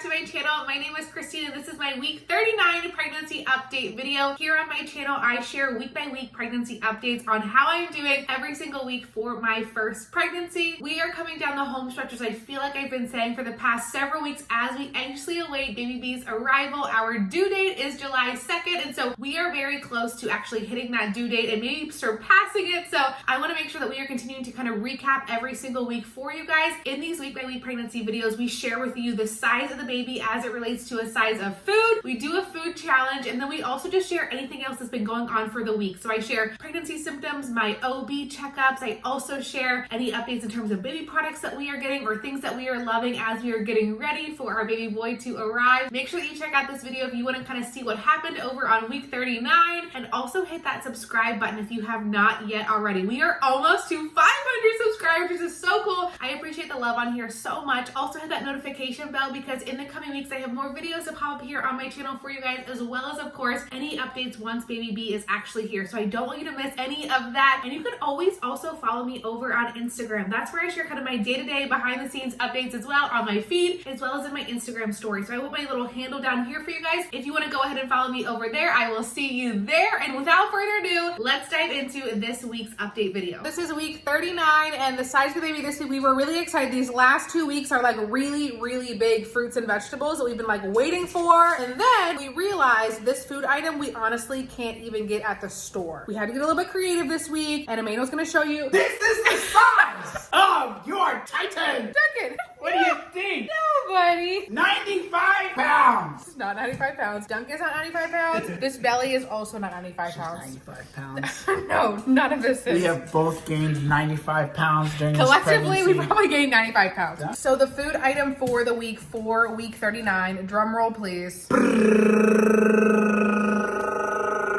to my channel. My name is Christina. This is my week 39 pregnancy update video. Here on my channel, I share week by week pregnancy updates on how I'm doing every single week for my first pregnancy. We are coming down the home stretch, as I feel like I've been saying for the past several weeks as we anxiously await baby B's arrival. Our due date is July 2nd, and so we are very close to actually hitting that due date and maybe surpassing it. So I want to make sure that we are continuing to kind of recap every single week for you guys. In these week by week pregnancy videos, we share with you the size of the baby as it relates to a size of food. We do a food challenge, and then we also just share anything else that's been going on for the week. So I share pregnancy symptoms, my OB checkups. I also share any updates in terms of baby products that we are getting or things that we are loving as we are getting ready for our baby boy to arrive. Make sure that you check out this video if you want to kind of see what happened over on week 39, and also hit that subscribe button if you have not yet already. We are almost to 500 subscribers. This is so cool. I appreciate the love on here so much. Also hit that notification bell because in the coming weeks I have more videos to pop up here on my channel for you guys, as well as of course any updates once baby B is actually here. So I don't want you to miss any of that. And you can always also follow me over on Instagram. That's where I share kind of my day-to-day behind the scenes updates as well on my feed, as well as in my Instagram story. So I will put my little handle down here for you guys. If you want to go ahead and follow me over there, I will see you there. And without further ado, let's dive into this week's update video. This is week 39, and the size of the baby this week, we were really excited. These last 2 weeks are like really big fruits and vegetables that we've been like waiting for. And then we realized this food item we honestly can't even get at the store. We had to get a little bit creative this week, and Emmanuel's gonna show you. This is the size of your Titan. Duncan. What do you think? No, buddy. 95 pounds. This is not 95 pounds. Duncan's not 95 pounds. This belly is also not 95 pounds. 95 pounds. No, none of this is. We have both gained 95 pounds during this Collectively, pregnancy. we probably gained 95 pounds. Yeah. So the food item for the week for week 39, drum roll please.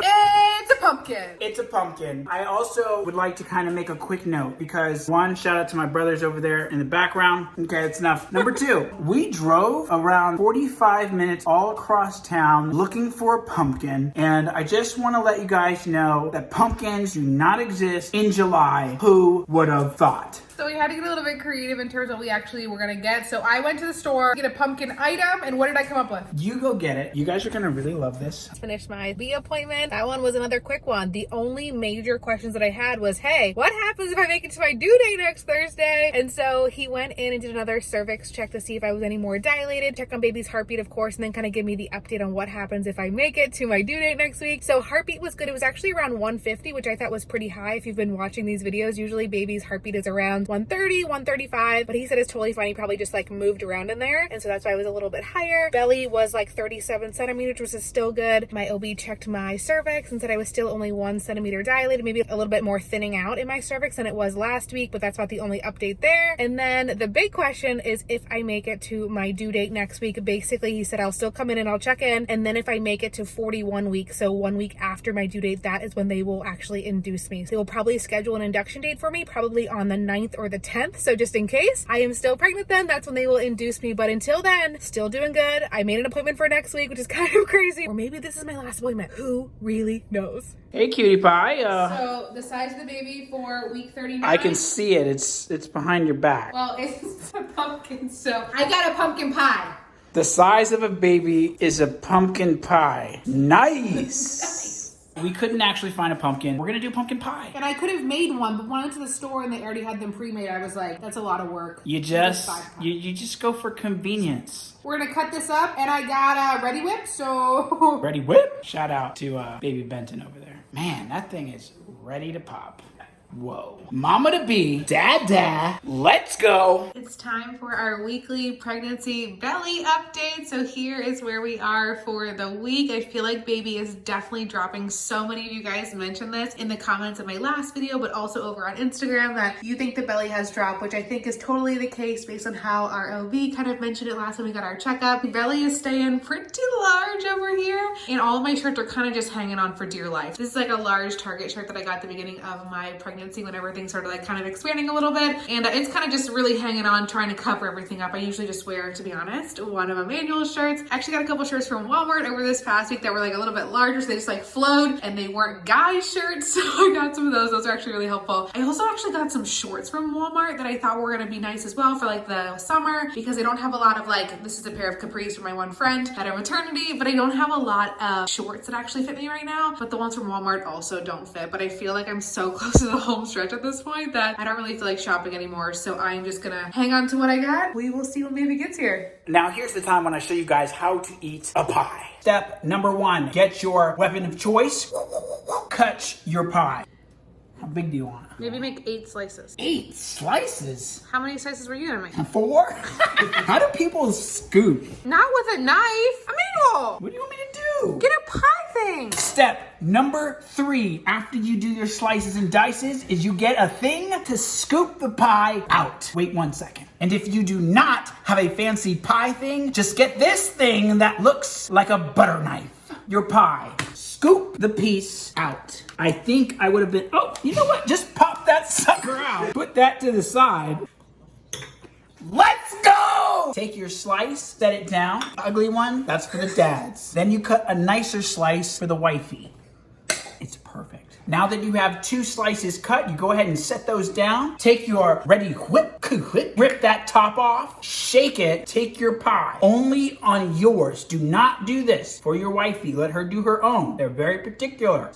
It's a pumpkin. It's a pumpkin. I also would like to kind of make a quick note because one, shout out to my brothers over there in the background. Okay, that's enough. Number two, we drove around 45 minutes all across town looking for a pumpkin. And I just want to let you guys know that pumpkins do not exist in July. Who would have thought? So we had to get a little bit creative in terms of what we actually were gonna get. So I went to the store to get a pumpkin item, and what did I come up with? You go get it. You guys are gonna really love this. Finished my B appointment. That one was another quick one. The only major questions that I had was, hey, what happens if I make it to my due date next Thursday? And so he went in and did another cervix check to see if I was any more dilated, check on baby's heartbeat, of course, and then kind of give me the update on what happens if I make it to my due date next week. So heartbeat was good. It was actually around 150, which I thought was pretty high. If you've been watching these videos, usually baby's heartbeat is around 130, 135, but he said it's totally fine. He probably just like moved around in there. And so that's why I was a little bit higher. Belly was like 37 centimeters, which is still good. My OB checked my cervix and said I was still only 1 centimeter dilated, maybe a little bit more thinning out in my cervix than it was last week, but that's about the only update there. And then the big question is if I make it to my due date next week. Basically, he said I'll still come in and I'll check in. And then if I make it to 41 weeks, so 1 week after my due date, that is when they will actually induce me. So they will probably schedule an induction date for me, probably on the 9th or the 10th. So just in case I am still pregnant, then that's when they will induce me. But until then, still doing good. I made an appointment for next week, which is kind of crazy. Or maybe this is my last appointment. Who really knows? Hey, cutie pie. So the size of the baby for week 39. I can see it. It's behind your back. Well, it's a pumpkin, so I got a pumpkin pie. The size of a baby is a pumpkin pie. Nice. We couldn't actually find a pumpkin. We're gonna do pumpkin pie. And I could have made one, but when I went to the store and they already had them pre-made, I was like, that's a lot of work. You just go for convenience. We're gonna cut this up, and I got a Ready Whip, so... Ready whip? Shout out to baby Benton over there. Man, that thing is ready to pop. Whoa. Mama to be, dad, let's go. It's time for our weekly pregnancy belly update. So here is where we are for the week. I feel like baby is definitely dropping. So many of you guys mentioned this in the comments of my last video, but also over on Instagram, that you think the belly has dropped, which I think is totally the case based on how our OB kind of mentioned it last time we got our checkup. The belly is staying pretty large over here, and all of my shirts are kind of just hanging on for dear life. This is like a large Target shirt that I got at the beginning of my pregnancy pregnancy whenever things started like kind of expanding a little bit. And it's kind of just really hanging on, trying to cover everything up. I usually just wear, to be honest, one of Emmanuel's shirts. I actually got a couple shirts from Walmart over this past week that were like a little bit larger, so they just like flowed and they weren't guys shirts. So I got some of those. Those are actually really helpful. I also actually got some shorts from Walmart that I thought were gonna be nice as well for like the summer, because I don't have a lot of like, this is a pair of capris from my one friend at a maternity, but I don't have a lot of shorts that actually fit me right now. But the ones from Walmart also don't fit. But I feel like I'm so close to the home stretch at this point that I don't really feel like shopping anymore. So I'm just gonna hang on to what I got. We will see when baby gets here. Now here's the time when I show you guys how to eat a pie. Step number 1, get your weapon of choice, cut your pie. How big do you want it? Maybe make 8 slices. 8 slices? How many slices were you gonna make? 4? How do people scoop? Not with a knife. Emmanuel! What do you want me to do? Get a pie thing. Step number 3, after you do your slices and dices, is you get a thing to scoop the pie out. Wait 1 second. And if you do not have a fancy pie thing, just get this thing that looks like a butter knife. Your pie. Scoop the piece out. I think I would have been, oh, you know what? Just pop that sucker out. Put that to the side. Let's go! Take your slice, set it down. Ugly one, that's for the dads. Then you cut a nicer slice for the wifey. It's perfect. Now that you have 2 slices cut, you go ahead and set those down. Take your ready whip, rip that top off, shake it, take your pie. Only on yours. Do not do this for your wifey. Let her do her own. They're very particular.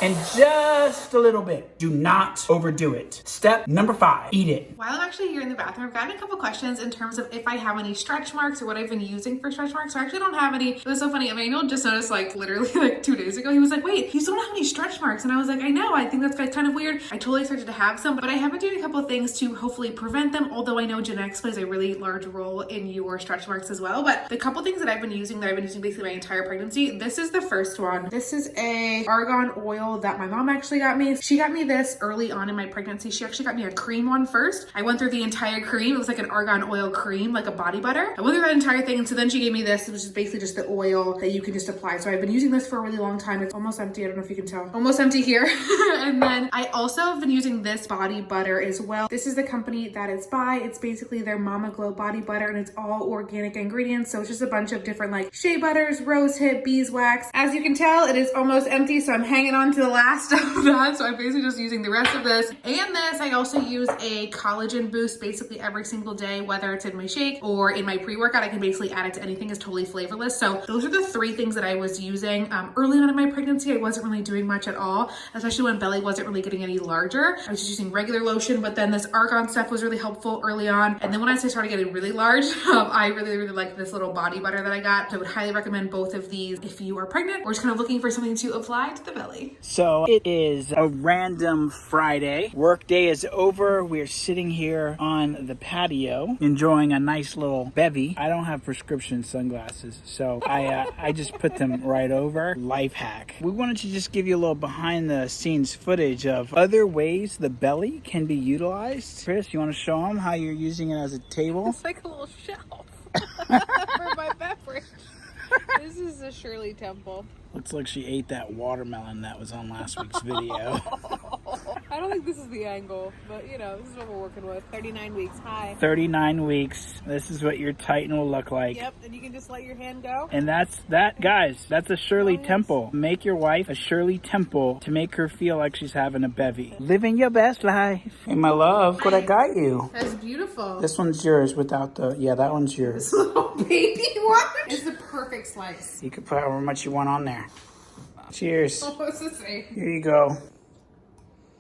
And just a little bit. Do not overdo it. Step number 5, eat it. While I'm actually here in the bathroom, I've gotten a couple questions in terms of if I have any stretch marks or what I've been using for stretch marks. So I actually don't have any. It was so funny. Emmanuel just noticed like literally like 2 days ago, he was like, wait, you still don't have any stretch marks. And I was like, I know, I think that's kind of weird. I totally started to have some, but I have been doing a couple of things to hopefully prevent them. Although I know genetics plays a really large role in your stretch marks as well. But the couple things that I've been using basically my entire pregnancy, this is the first one. This is a argan oil that my mom actually got me. She got me this early on in my pregnancy. She actually got me a cream one first. I went through the entire cream. It was like an argan oil cream, like a body butter. I went through that entire thing. And so then she gave me this, which is basically just the oil that you can just apply. So I've been using this for a really long time. It's almost empty. I don't know if you can tell. Almost empty here. And then I also have been using this body butter as well. This is the company that it's by. It's basically their Mama Glow body butter, and it's all organic ingredients. So it's just a bunch of different like shea butters, rose hip, beeswax. As you can tell, it is almost empty. So I'm hanging on to the last of that. So I'm basically just using the rest of this. And this, I also use a collagen boost basically every single day, whether it's in my shake or in my pre-workout. I can basically add it to anything. It's totally flavorless. So those are the 3 things that I was using early on in my pregnancy. I wasn't really doing much at all, especially when belly wasn't really getting any larger. I was just using regular lotion, but then this argan stuff was really helpful early on. And then when I started getting really large, I really like this little body butter that I got. So I would highly recommend both of these if you are pregnant or just kind of looking for something to apply to the belly. So it is a random Friday. Work day is over. We're sitting here on the patio enjoying a nice little bevy. I don't have prescription sunglasses, so I just put them right over. Life hack. We wanted to just give you a little behind the scenes footage of other ways the belly can be utilized. Chris, you want to show them how you're using it as a table? It's like a little shelf for my beverage. This is a Shirley Temple. Looks like she ate that watermelon that was on last week's video. I don't think this is the angle, but you know, this is what we're working with. 39 weeks. Hi. 39 weeks. This is what your Titan will look like. Yep, and you can just let your hand go. And that's that, guys. That's a Shirley Temple. Make your wife a Shirley Temple to make her feel like she's having a bevy. Living your best life. Hey, my love, what I got you. That's beautiful. This one's yours without the, yeah, that one's yours. This little baby one is the perfect slice. You can put however much you want on there. Cheers. What's this say? Here you go.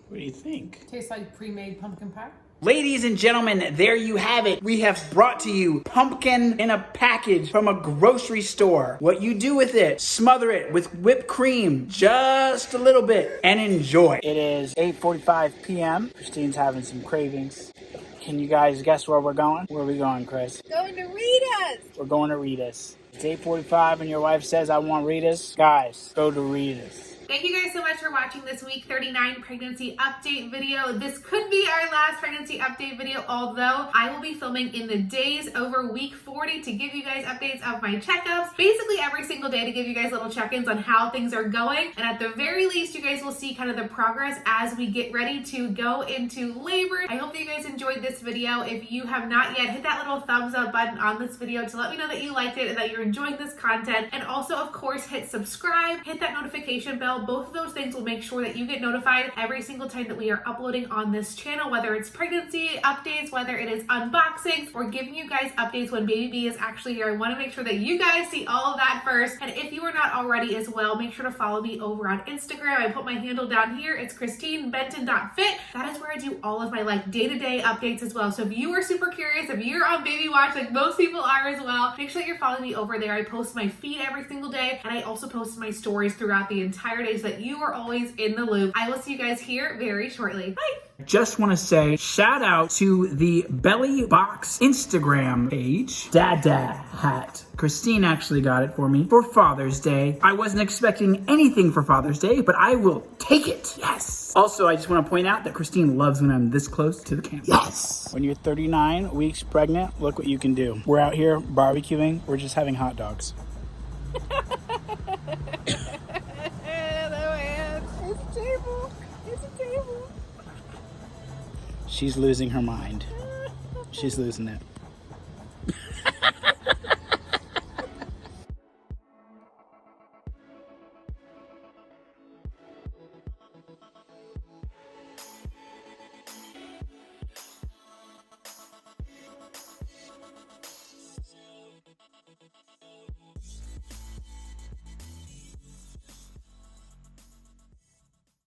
What do you think? Tastes like pre-made pumpkin pie. Ladies and gentlemen, there you have it. We have brought to you pumpkin in a package from a grocery store. What you do with it, smother it with whipped cream, just a little bit, and enjoy. It is 8:45 p.m. Christine's having some cravings. Can you guys guess where we're going? Where are we going, Chris? Going to Rita's. We're going to Rita's. It's 8:45 and your wife says, I want Rita's. Guys, go to Rita's. Thank you guys so much for watching this week 39 pregnancy update video. This could be our last pregnancy update video, although I will be filming in the days over week 40 to give you guys updates of my checkups, basically every single day to give you guys little check-ins on how things are going. And at the very least, you guys will see kind of the progress as we get ready to go into labor. I hope that you guys enjoyed this video. If you have not yet, hit that little thumbs up button on this video to let me know that you liked it and that you're enjoying this content. And also, of course, hit subscribe, hit that notification bell. Both of those things will make sure that you get notified every single time that we are uploading on this channel, whether it's pregnancy updates, whether it is unboxings, or giving you guys updates when baby B is actually here. I want to make sure that you guys see all of that first. And if you are not already as well, make sure to follow me over on Instagram. I put my handle down here. It's ChristineBenton.fit. That is where I do all of my like day-to-day updates as well. So if you are super curious, if you're on baby watch, like most people are as well, make sure that you're following me over there. I post my feed every single day, and I also post my stories throughout the entire day so that you are always in the loop. I will see you guys here very shortly. Bye. Just want to say shout out to the Belly Box Instagram page. Dada hat. Christine actually got it for me for Father's Day. I wasn't expecting anything for Father's Day, but I will take it. Yes. Also, I just want to point out that Christine loves when I'm this close to the camera. Yes. When you're 39 weeks pregnant, look what you can do. We're out here barbecuing. We're just having hot dogs. She's losing her mind. She's losing it.